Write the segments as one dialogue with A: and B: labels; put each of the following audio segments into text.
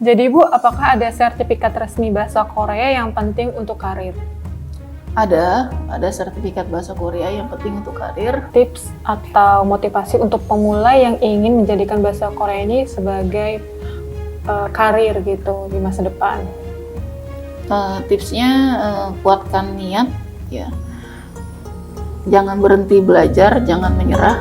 A: Jadi Bu, apakah ada sertifikat resmi bahasa Korea yang penting untuk karir?
B: Ada sertifikat bahasa Korea yang penting untuk karir.
A: Tips atau motivasi untuk pemula yang ingin menjadikan bahasa Korea ini sebagai karir gitu di masa depan?
B: Tipsnya kuatkan niat, ya. Jangan berhenti belajar, jangan menyerah.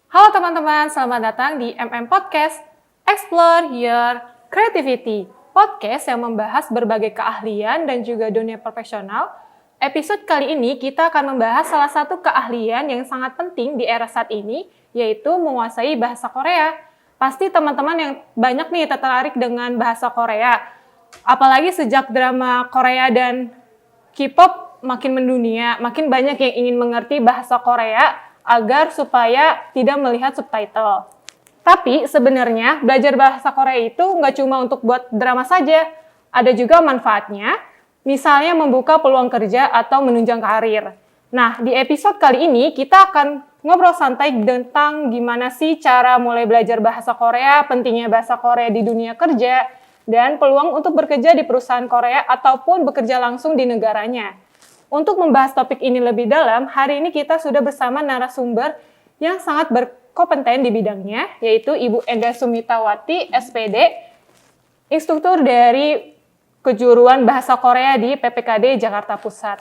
A: Halo teman-teman, selamat datang di Podcast Explore Your Creativity, podcast yang membahas berbagai keahlian dan juga dunia profesional. Episode kali ini kita akan membahas salah satu keahlian yang sangat penting di era saat ini, yaitu menguasai bahasa Korea. Pasti teman-teman yang banyak nih tertarik dengan bahasa Korea, apalagi sejak drama Korea dan K-pop makin mendunia, makin banyak yang ingin mengerti bahasa Korea agar supaya tidak melihat subtitle. Tapi sebenarnya belajar bahasa Korea itu nggak cuma untuk buat drama saja, ada juga manfaatnya, misalnya membuka peluang kerja atau menunjang karir. Nah, di episode kali ini kita akan ngobrol santai tentang gimana sih cara mulai belajar bahasa Korea, pentingnya bahasa Korea di dunia kerja, dan peluang untuk bekerja di perusahaan Korea ataupun bekerja langsung di negaranya. Untuk membahas topik ini lebih dalam, hari ini kita sudah bersama narasumber yang sangat berkompeten di bidangnya, yaitu Ibu Enda Sumitawati, SPD, instruktur dari kejuruan bahasa Korea di PPKD Jakarta Pusat.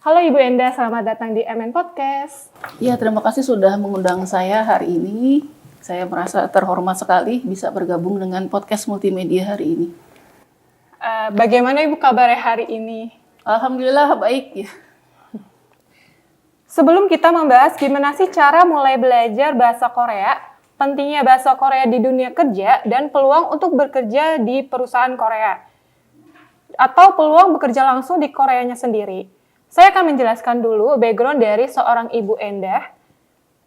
A: Halo Ibu Enda, selamat datang di MN Podcast.
B: Ya, terima kasih sudah mengundang saya hari ini. Saya merasa terhormat sekali bisa bergabung dengan podcast multimedia hari ini.
A: Bagaimana Ibu kabarnya hari ini?
B: Alhamdulillah baik ya.
A: Sebelum kita membahas gimana sih cara mulai belajar bahasa Korea, pentingnya bahasa Korea di dunia kerja, dan peluang untuk bekerja di perusahaan Korea, atau peluang bekerja langsung di Koreanya sendiri. Saya akan menjelaskan dulu background dari seorang Ibu Enda.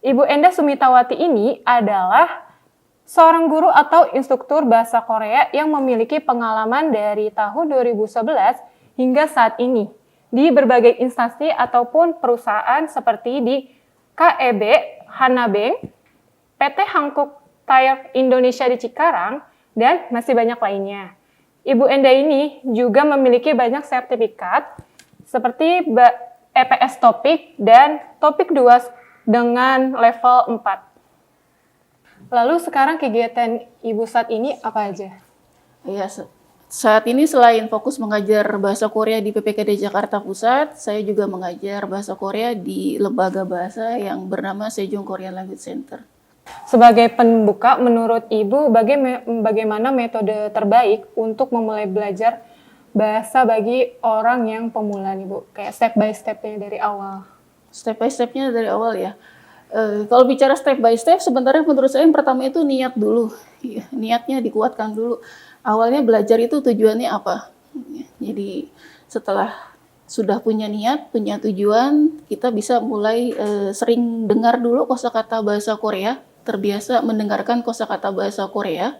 A: Ibu Enda Sumitawati ini adalah seorang guru atau instruktur bahasa Korea yang memiliki pengalaman dari tahun 2011 hingga saat ini di berbagai instansi ataupun perusahaan seperti di KEB, Hana Bank, PT Hankook Tire Indonesia di Cikarang, dan masih banyak lainnya. Ibu Enda ini juga memiliki banyak sertifikat seperti EPS Topik dan Topik 2 dengan level 4. Lalu sekarang kegiatan Ibu saat ini apa aja?
B: Ya, saat ini selain fokus mengajar bahasa Korea di PPKD Jakarta Pusat, saya juga mengajar bahasa Korea di lembaga bahasa yang bernama Sejong Korean Language Center.
A: Sebagai pembuka, menurut Ibu, bagaimana metode terbaik untuk memulai belajar bahasa bagi orang yang pemula nih Bu? Kayak step by step-nya dari awal.
B: Step by step-nya dari awal ya. Kalau bicara step by step, sebenarnya menurut saya yang pertama itu niat dulu. Ya, niatnya dikuatkan dulu. Awalnya belajar itu tujuannya apa? Jadi setelah sudah punya niat, punya tujuan, kita bisa mulai sering dengar dulu kosakata bahasa Korea, terbiasa mendengarkan kosakata bahasa Korea.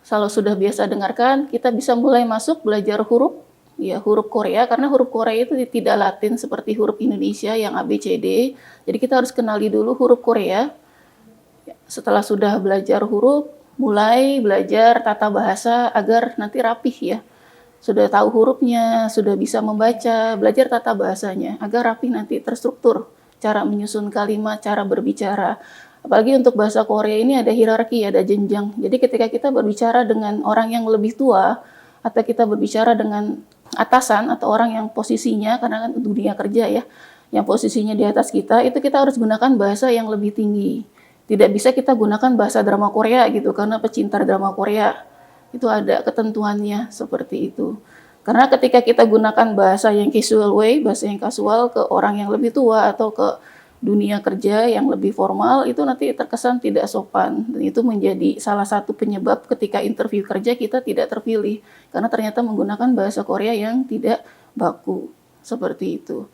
B: Kalau sudah biasa dengarkan, kita bisa mulai masuk belajar huruf, ya huruf Korea, karena huruf Korea itu tidak Latin seperti huruf Indonesia yang ABCD. Jadi kita harus kenali dulu huruf Korea. Setelah sudah belajar huruf, mulai belajar tata bahasa agar nanti rapih ya. Sudah tahu hurufnya, sudah bisa membaca, belajar tata bahasanya agar rapih nanti terstruktur. Cara menyusun kalimat, cara berbicara. Apalagi untuk bahasa Korea ini ada hierarki, ada jenjang. Jadi ketika kita berbicara dengan orang yang lebih tua, atau kita berbicara dengan atasan atau orang yang posisinya, karena kan dunia kerja ya, yang posisinya di atas kita, itu kita harus gunakan bahasa yang lebih tinggi. Tidak bisa kita gunakan bahasa drama Korea gitu, karena pecinta drama Korea itu ada ketentuannya seperti itu. Karena ketika kita gunakan bahasa yang casual way, bahasa yang kasual ke orang yang lebih tua atau ke dunia kerja yang lebih formal, itu nanti terkesan tidak sopan. Dan itu menjadi salah satu penyebab ketika interview kerja kita tidak terpilih. Karena ternyata menggunakan bahasa Korea yang tidak baku, seperti itu.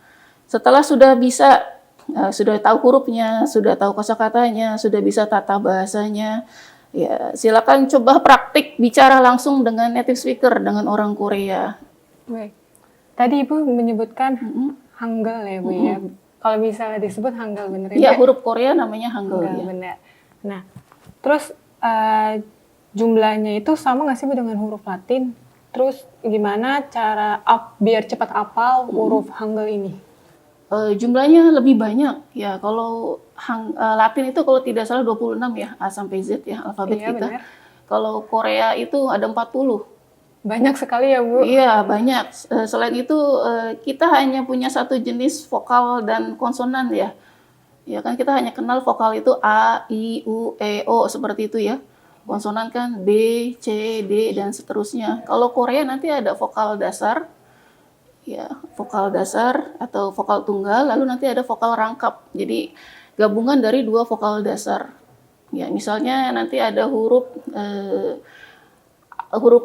B: Setelah sudah bisa sudah tahu hurufnya, sudah tahu kosakatanya, sudah bisa tata bahasanya, ya silakan coba praktik bicara langsung dengan native speaker, dengan orang Korea.
A: Baik. Tadi Ibu menyebutkan Hangul ya Bu ya. Kalau misalnya disebut Hangul bener
B: Ya,
A: ya?
B: huruf Korea namanya Hangul
A: Hangul,
B: ya.
A: bener. Nah, terus jumlahnya itu sama nggak sih Bu dengan huruf Latin? Terus gimana cara biar cepat hafal huruf Hangul ini?
B: Jumlahnya lebih banyak ya. Kalau Latin itu kalau tidak salah 26 ya, A sampai Z ya alfabet
A: Iya,
B: kita.
A: benar.
B: Kalau Korea itu ada 40.
A: Banyak sekali ya Bu.
B: Iya, banyak. Selain itu kita hanya punya satu jenis vokal dan konsonan ya. Ya kan kita hanya kenal vokal itu A, I, U, E, O seperti itu ya. Konsonan kan B, C, D dan seterusnya. Kalau Korea nanti ada vokal dasar, ya vokal dasar atau vokal tunggal, lalu nanti ada vokal rangkap. Jadi gabungan dari dua vokal dasar. Ya misalnya nanti ada huruf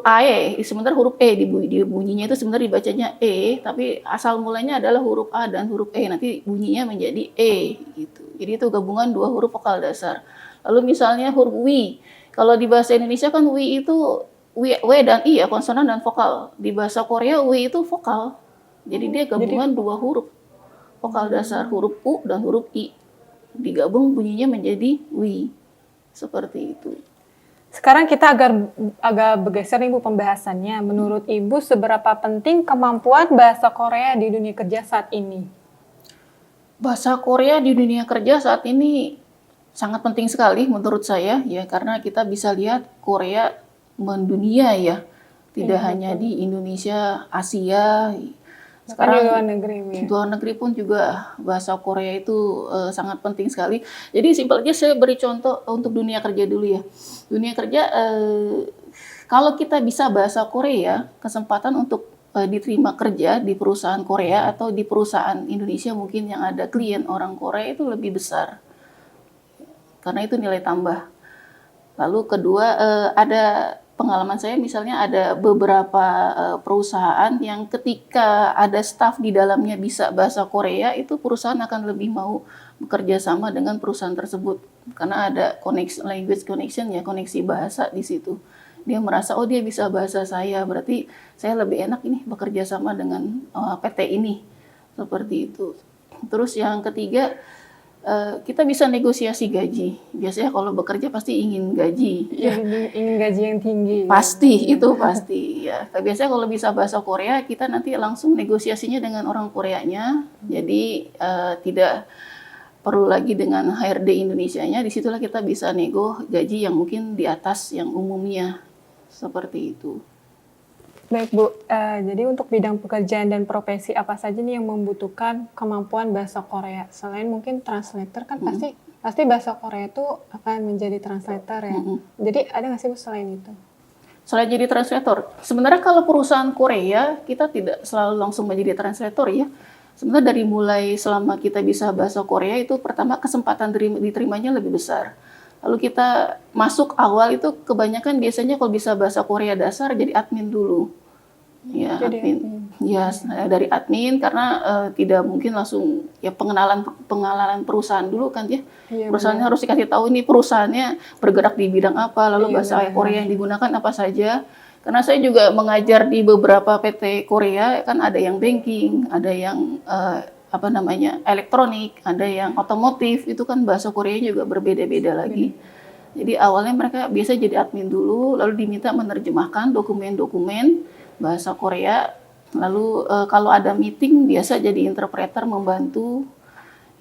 B: AE, sebenarnya huruf E bunyinya itu sebenarnya dibacanya E, tapi asal mulanya adalah huruf A dan huruf E, nanti bunyinya menjadi E gitu. Jadi itu gabungan dua huruf vokal dasar. Lalu misalnya huruf W, kalau di bahasa Indonesia kan W itu W dan I ya, konsonan dan vokal. Di bahasa Korea W itu vokal. Jadi dia gabungan dua huruf vokal dasar, huruf U dan huruf I. Digabung bunyinya menjadi W. Seperti itu.
A: Sekarang kita agak bergeser nih Bu pembahasannya. Menurut Ibu seberapa penting kemampuan bahasa Korea di dunia kerja saat ini?
B: Bahasa Korea di dunia kerja saat ini sangat penting sekali menurut saya ya, karena kita bisa lihat Korea mendunia ya. Tidak hanya di Indonesia, Asia.
A: Sekarang di luar negeri Bu.
B: Di luar negeri pun juga bahasa Korea itu sangat penting sekali. Jadi simpel aja saya beri contoh untuk dunia kerja dulu ya. Dunia kerja kalau kita bisa bahasa Korea, kesempatan untuk diterima kerja di perusahaan Korea atau di perusahaan Indonesia mungkin yang ada klien orang Korea itu lebih besar. Karena itu nilai tambah. Lalu kedua ada pengalaman saya misalnya ada beberapa perusahaan yang ketika ada staf di dalamnya bisa bahasa Korea, itu perusahaan akan lebih mau bekerja sama dengan perusahaan tersebut karena ada language connection ya, koneksi bahasa di situ. Dia merasa oh dia bisa bahasa saya, berarti saya lebih enak ini bekerja sama dengan PT ini. Seperti itu. Terus yang ketiga kita bisa negosiasi gaji. Biasanya kalau bekerja pasti ingin gaji.
A: Ya, ingin gaji yang tinggi.
B: Pasti, ya. Itu pasti. Ya. Biasanya kalau bisa bahasa Korea, kita nanti langsung negosiasinya dengan orang Koreanya. Jadi tidak perlu lagi dengan HRD Indonesianya. Disitulah kita bisa nego gaji yang mungkin di atas yang umumnya. Seperti itu.
A: Baik Bu, jadi untuk bidang pekerjaan dan profesi apa saja nih yang membutuhkan kemampuan bahasa Korea? Selain mungkin translator kan pasti bahasa Korea itu akan menjadi translator ya. Jadi ada nggak sih Bu selain itu?
B: Selain jadi translator, sebenarnya kalau perusahaan Korea kita tidak selalu langsung menjadi translator ya. Sebenarnya dari mulai selama kita bisa bahasa Korea itu pertama kesempatan diterimanya lebih besar. Lalu kita masuk awal itu kebanyakan biasanya kalau bisa bahasa Korea dasar jadi admin dulu. Ya,
A: Jadi
B: admin. Ya, dari admin karena tidak mungkin langsung ya pengenalan perusahaan dulu kan ya.
A: Iya,
B: Perusahaannya harus dikasih tahu ini perusahaannya bergerak di bidang apa, lalu bahasa Korea yang digunakan apa saja. Karena saya juga mengajar di beberapa PT Korea kan ada yang banking, ada yang elektronik, ada yang otomotif, itu kan bahasa Koreanya juga berbeda-beda lagi. Jadi awalnya mereka biasa jadi admin dulu, lalu diminta menerjemahkan dokumen-dokumen bahasa Korea, lalu kalau ada meeting biasa jadi interpreter membantu.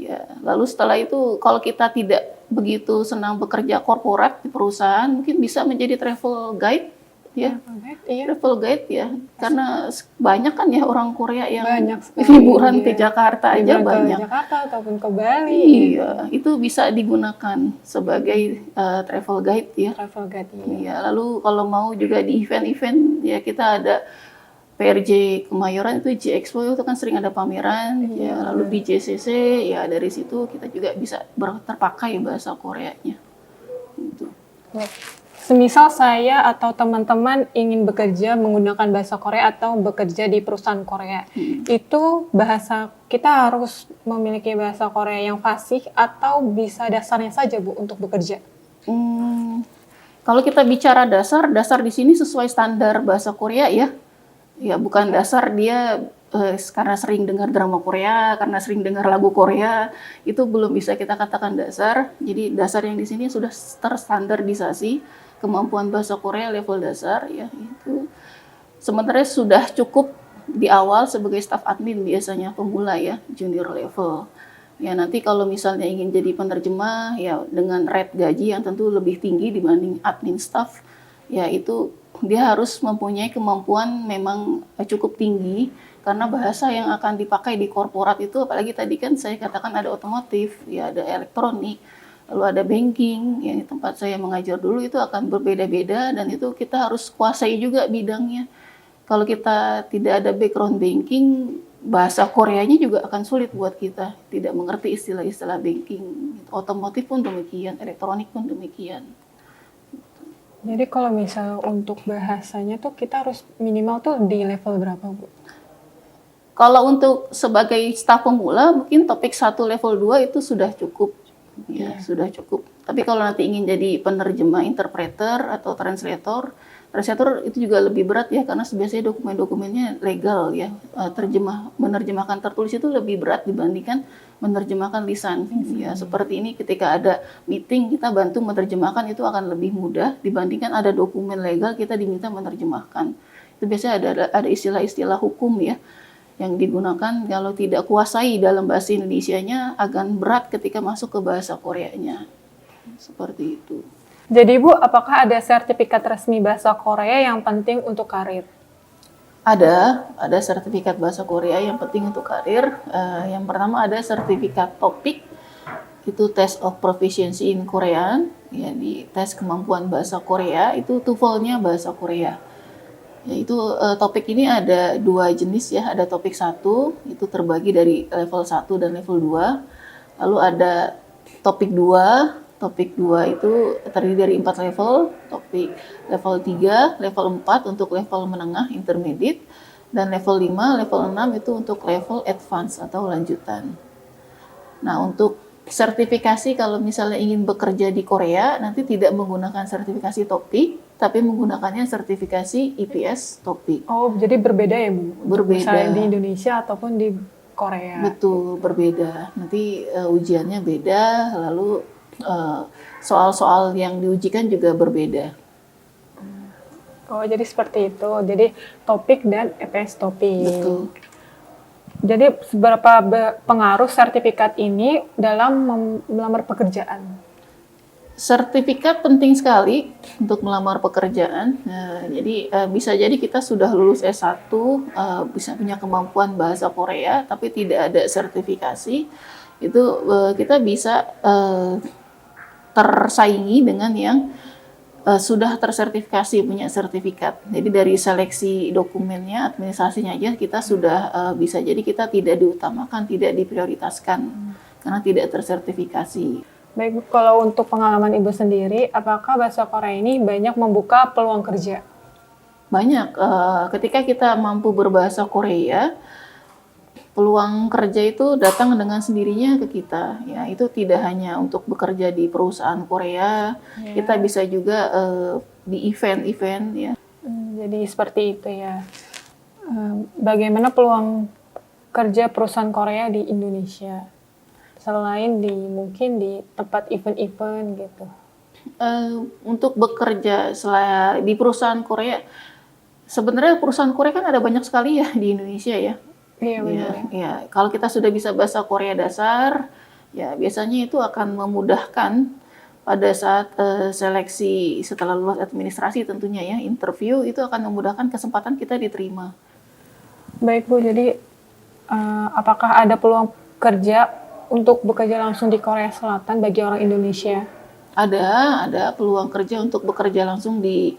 B: Ya, lalu setelah itu kalau kita tidak begitu senang bekerja korporat di perusahaan, mungkin bisa menjadi travel guide. Ya, travel guide ya, karena banyak kan ya orang Korea yang liburan ke Jakarta aja banyak.
A: Ke Jakarta ataupun ke Bali.
B: Iya, itu bisa digunakan sebagai travel guide ya.
A: Travel guide.
B: Iya, lalu kalau mau juga di event-event ya kita ada PRJ Kemayoran itu J-Expo itu kan sering ada pameran ya, lalu di JCC ya dari situ kita juga bisa terpakai bahasa Koreanya. Gitu.
A: Semisal saya atau teman-teman ingin bekerja menggunakan bahasa Korea atau bekerja di perusahaan Korea, itu bahasa kita harus memiliki bahasa Korea yang fasih atau bisa dasarnya saja Bu untuk bekerja?
B: Kalau kita bicara dasar di sini sesuai standar bahasa Korea ya. Ya bukan dasar dia karena sering dengar drama Korea, karena sering dengar lagu Korea, itu belum bisa kita katakan dasar. Jadi dasar yang di sini sudah terstandardisasi, kemampuan bahasa Korea level dasar ya itu. Sementara sudah cukup di awal sebagai staf admin biasanya pemula ya, junior level. Ya nanti kalau misalnya ingin jadi penerjemah ya dengan rate gaji yang tentu lebih tinggi dibanding admin staff, ya itu dia harus mempunyai kemampuan memang cukup tinggi karena bahasa yang akan dipakai di korporat itu apalagi tadi kan saya katakan ada otomotif, ya ada elektronik, lalu ada banking, yang di tempat saya mengajar dulu itu akan berbeda-beda dan itu kita harus kuasai juga bidangnya. Kalau kita tidak ada background banking, bahasa Koreanya juga akan sulit buat kita, tidak mengerti istilah-istilah banking. Otomotif pun demikian, elektronik pun demikian.
A: Jadi kalau misal untuk bahasanya tuh kita harus minimal tuh di level berapa, Bu?
B: Kalau untuk sebagai staf pemula mungkin topik 1 level 2 itu sudah cukup. Ya, sudah cukup. Tapi kalau nanti ingin jadi penerjemah, interpreter atau translator itu juga lebih berat ya karena biasanya dokumen-dokumennya legal ya. Menerjemahkan tertulis itu lebih berat dibandingkan menerjemahkan lisan. Ya, seperti ini ketika ada meeting kita bantu menerjemahkan itu akan lebih mudah dibandingkan ada dokumen legal kita diminta menerjemahkan. Itu biasanya ada istilah-istilah hukum ya yang digunakan kalau tidak kuasai dalam bahasa Indonesianya akan berat ketika masuk ke bahasa Koreanya. Seperti itu.
A: Jadi Bu, apakah ada sertifikat resmi bahasa Korea yang penting untuk karir?
B: Ada sertifikat bahasa Korea yang penting untuk karir. Yang pertama ada sertifikat TOPIK, itu Test of Proficiency in Korean, ya di tes kemampuan bahasa Korea, itu TOEFL-nya bahasa Korea. Yaitu topik ini ada 2 jenis ya, ada topik 1, itu terbagi dari level 1 dan level 2. Lalu ada topik 2 itu terdiri dari 4 level, topik level 3, level 4 untuk level menengah intermediate, dan level 5, level 6 itu untuk level advance atau lanjutan. Nah untuk sertifikasi kalau misalnya ingin bekerja di Korea, nanti tidak menggunakan sertifikasi TOPIK, tapi menggunakannya sertifikasi IPS TOPIK.
A: Oh, jadi berbeda ya Bu?
B: Berbeda.
A: Misalnya di Indonesia ataupun di Korea.
B: Betul, berbeda. Nanti ujiannya beda, lalu soal-soal yang diujikan juga berbeda.
A: Oh, jadi seperti itu. Jadi topik dan EPS topik.
B: Betul.
A: Jadi seberapa pengaruh sertifikat ini dalam melamar pekerjaan?
B: Sertifikat penting sekali untuk melamar pekerjaan. Jadi bisa jadi kita sudah lulus S1, bisa punya kemampuan bahasa Korea, tapi tidak ada sertifikasi. Itu kita bisa tersaingi dengan yang sudah tersertifikasi, punya sertifikat. Jadi dari seleksi dokumennya, administrasinya aja kita sudah bisa jadi kita tidak diutamakan, tidak diprioritaskan karena tidak tersertifikasi.
A: Baik, kalau untuk pengalaman Ibu sendiri, apakah bahasa Korea ini banyak membuka peluang kerja?
B: Banyak. Ketika kita mampu berbahasa Korea, peluang kerja itu datang dengan sendirinya ke kita. Ya, itu tidak hanya untuk bekerja di perusahaan Korea, kita bisa juga di event-event ya.
A: Jadi seperti itu ya. Bagaimana peluang kerja perusahaan Korea di Indonesia? Selain mungkin di tempat event-event gitu.
B: Untuk bekerja di perusahaan Korea, sebenarnya perusahaan Korea kan ada banyak sekali ya di Indonesia ya.
A: Iya benar.
B: Ya, kalau kita sudah bisa bahasa Korea dasar, ya biasanya itu akan memudahkan pada saat seleksi setelah lulus administrasi tentunya ya, interview itu akan memudahkan kesempatan kita diterima.
A: Baik Bu, jadi apakah ada peluang kerja untuk bekerja langsung di Korea Selatan bagi orang Indonesia?
B: Ada peluang kerja untuk bekerja langsung di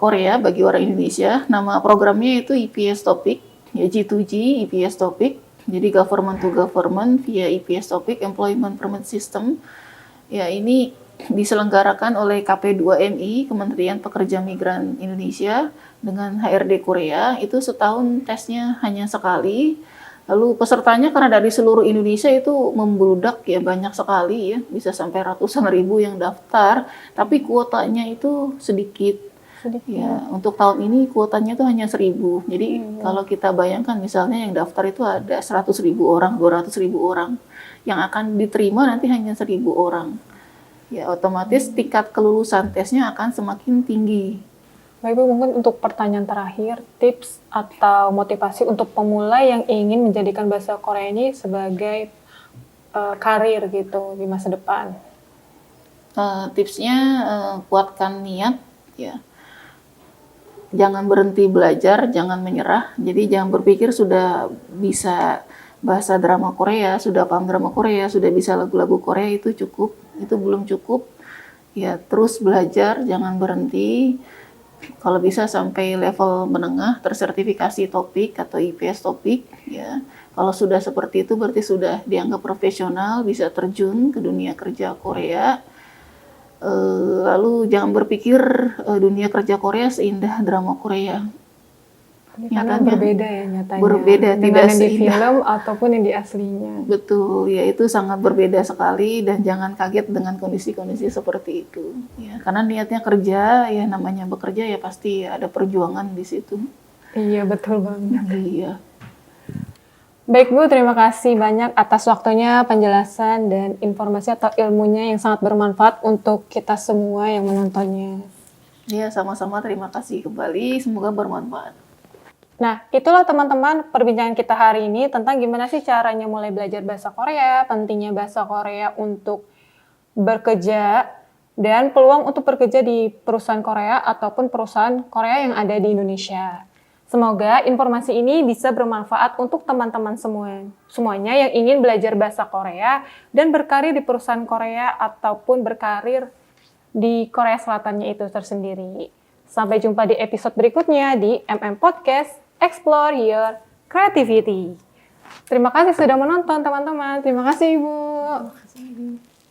B: Korea bagi orang Indonesia. Nama programnya itu IPS Topik. Ya G2G, EPS Topik, jadi government to government via EPS Topik, Employment Permit System. Ya ini diselenggarakan oleh KP2MI, Kementerian Pekerja Migran Indonesia, dengan HRD Korea. Itu setahun tesnya hanya sekali. Lalu pesertanya karena dari seluruh Indonesia itu membludak ya, banyak sekali ya, bisa sampai ratusan ribu yang daftar, tapi kuotanya itu sedikit.
A: sedikit.
B: Ya, untuk tahun ini kuotanya tuh hanya 1.000. Jadi kalau kita bayangkan misalnya yang daftar itu ada 100.000 orang, 200.000 orang. Yang akan diterima nanti hanya 1.000 orang. Ya, otomatis tingkat kelulusan tesnya akan semakin tinggi.
A: Baik Bu, mungkin untuk pertanyaan terakhir, tips atau motivasi untuk pemula yang ingin menjadikan bahasa Korea ini sebagai karir gitu di masa depan.
B: Tipsnya kuatkan niat, ya. Jangan berhenti belajar, jangan menyerah. Jadi jangan berpikir sudah bisa bahasa drama Korea, sudah paham drama Korea, sudah bisa lagu-lagu Korea itu cukup. Itu belum cukup. Ya, terus belajar, jangan berhenti. Kalau bisa sampai level menengah, tersertifikasi topik atau IPS topik, ya. Kalau sudah seperti itu berarti sudah dianggap profesional, bisa terjun ke dunia kerja Korea. Lalu jangan berpikir dunia kerja Korea seindah drama Korea.
A: Karena berbeda ya nyatanya.
B: Berbeda,
A: dengan
B: tidak
A: yang di
B: seindah
A: film ataupun yang di aslinya.
B: Betul, ya itu sangat berbeda sekali dan jangan kaget dengan kondisi-kondisi seperti itu. Ya, karena niatnya kerja, ya namanya bekerja ya pasti ada perjuangan di situ.
A: Iya, betul banget.
B: Iya.
A: Baik Bu, terima kasih banyak atas waktunya, penjelasan, dan informasi atau ilmunya yang sangat bermanfaat untuk kita semua yang menontonnya.
B: Ya, sama-sama terima kasih kembali, semoga bermanfaat.
A: Nah, itulah teman-teman perbincangan kita hari ini tentang gimana sih caranya mulai belajar bahasa Korea, pentingnya bahasa Korea untuk bekerja, dan peluang untuk bekerja di perusahaan Korea ataupun perusahaan Korea yang ada di Indonesia. Semoga informasi ini bisa bermanfaat untuk teman-teman semuanya yang ingin belajar bahasa Korea dan berkarir di perusahaan Korea ataupun berkarir di Korea Selatannya itu tersendiri. Sampai jumpa di episode berikutnya di Podcast Explore Your Creativity. Terima kasih sudah menonton teman-teman. Terima kasih Ibu.
B: Terima kasih.